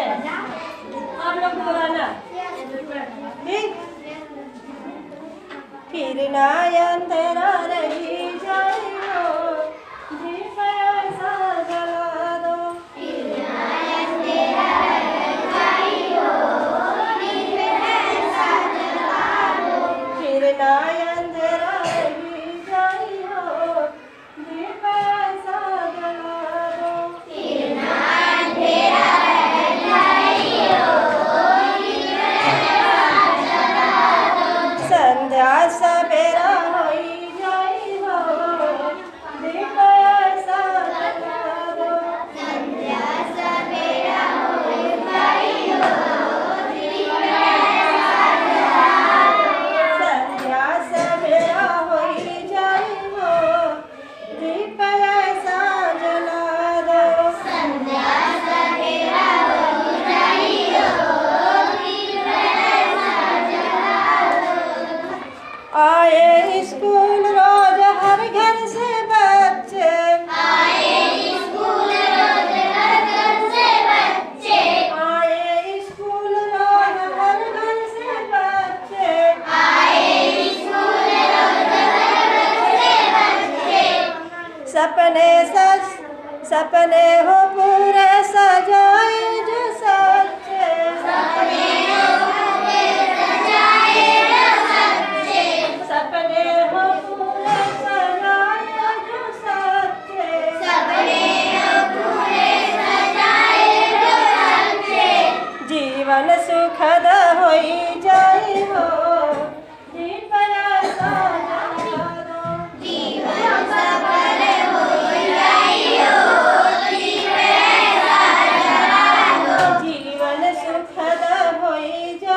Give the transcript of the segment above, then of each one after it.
आप लोग दोहराना ठीक। फिर ना अंधेरा रही जाए हो, दीप ऐसा जला दो। फिर ना अंधेरा रह जाए हो, दीप ऐसा जला दो। फिर ना अंधेरा रही जाए हो, दीप ऐसा जला दो। फिर ना अंधेरा रह जाए हो, दीप ऐसा जला दो। संध्या सवेरा होई जाई हो, दीप ऐसा जला दो। संध्या सवेरा होई जाई हो, दीप ऐसा जला दो। संध्या सवेरा होई जाई हो, दीप ऐसा जला दो। संध्या सवेरा होई जाई हो, दीप ऐसा जला दो। आए स्कूल रोज हर घर से बच्चे, आए स्कूल रोज हर घर से बच्चे। आए स्कूल रोज हर घर से बच्चे, आए स्कूल रोज हर घर से बच्चे। सपने हो पूरे सजाए जो सच्चे, सपने हो पूरे सजाए जो सच्चे। सपने हो पूरे सजाए जो सच्चे, सपने हो पूरे सजाए जो सच्चे। जीवन सुखद होई जाए हो, दीप ऐसा जला दो। जीवन सफल होई जाए हो, दीप ऐसा जला दो। जीवन सुखद होई जाए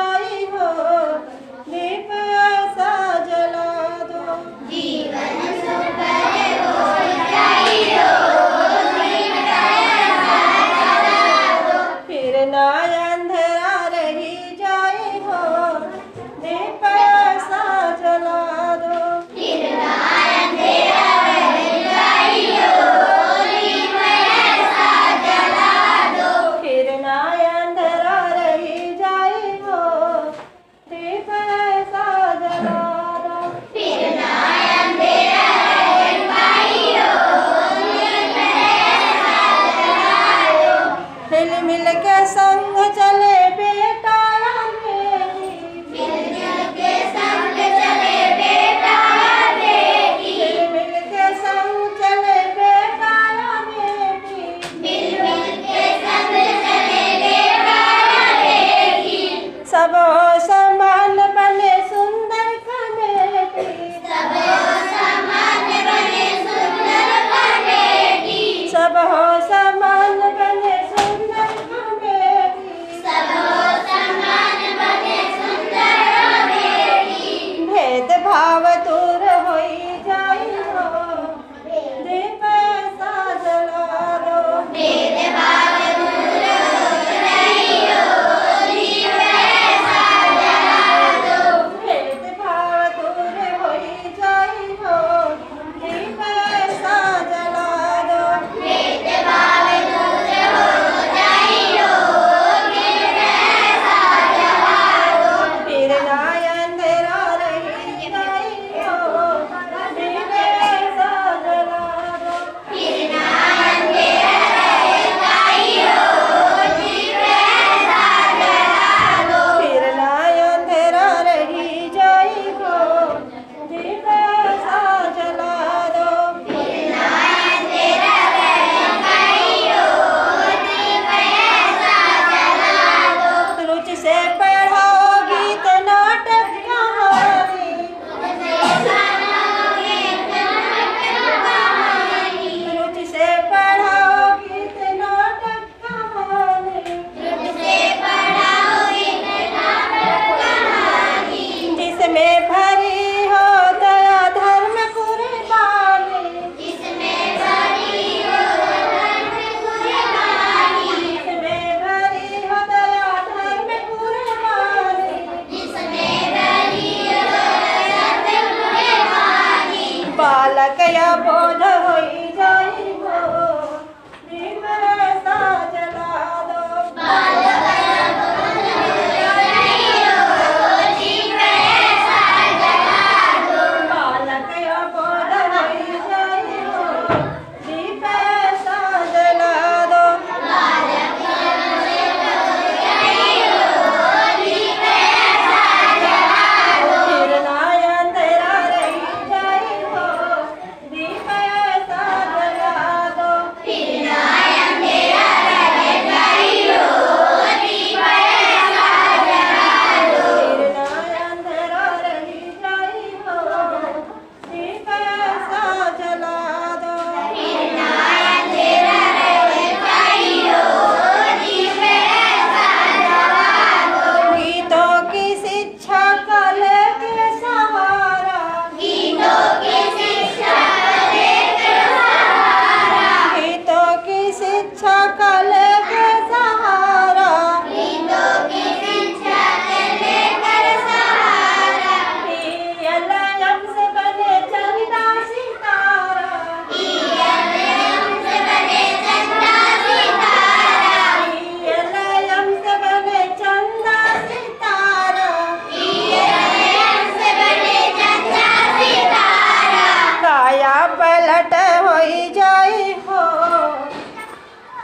होई जाई हो,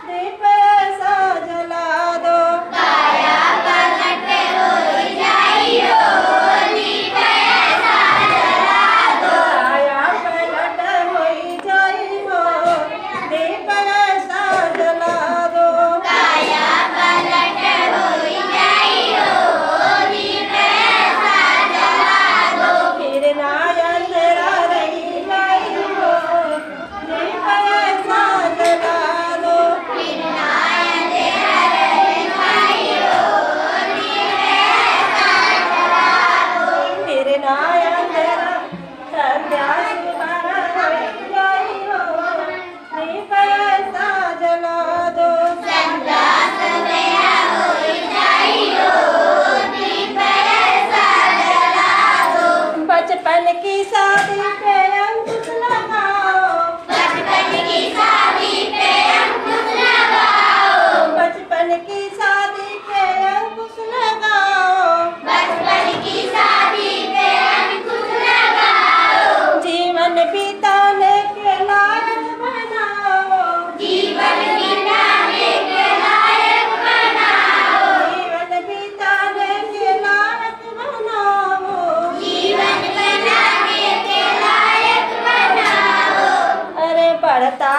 दीप ऐसा जला दो। काया पलट होई जाई हो, दीप ऐसा जला दो। काया पलट होई जाई हो, दीप ऐसा जला दो। काया पलट होई जाई हो, दीप ऐसा जला दो। फिर ना अंधेरा रही जाई हो, दीप ऐसा जला दो। फिर ना अंधेरा रह जाई हो, दीप ऐसा जला दो। फिर ना अंधेरा संध्या सुबह होई जाई हो, दीप ऐसा जला दो। संध्या सवेरा होई जाई हो, दीप ऐसा जला दो। बचपन की शादी पे अंकुश लगाओ, बचपन की शादी पे अंकुश लगाओ। बचपन की शादी पे अंकुश लगाओ। बचपन की शादी पे अंकुश लगाओ। जीवन बिताने के लायक बनाओ, जीवन बिताने के लायक बनाओ। जीवन बिताने के लायक बनाओ। जीवन बनाने के लायक बनाओ। अरे बढ़ता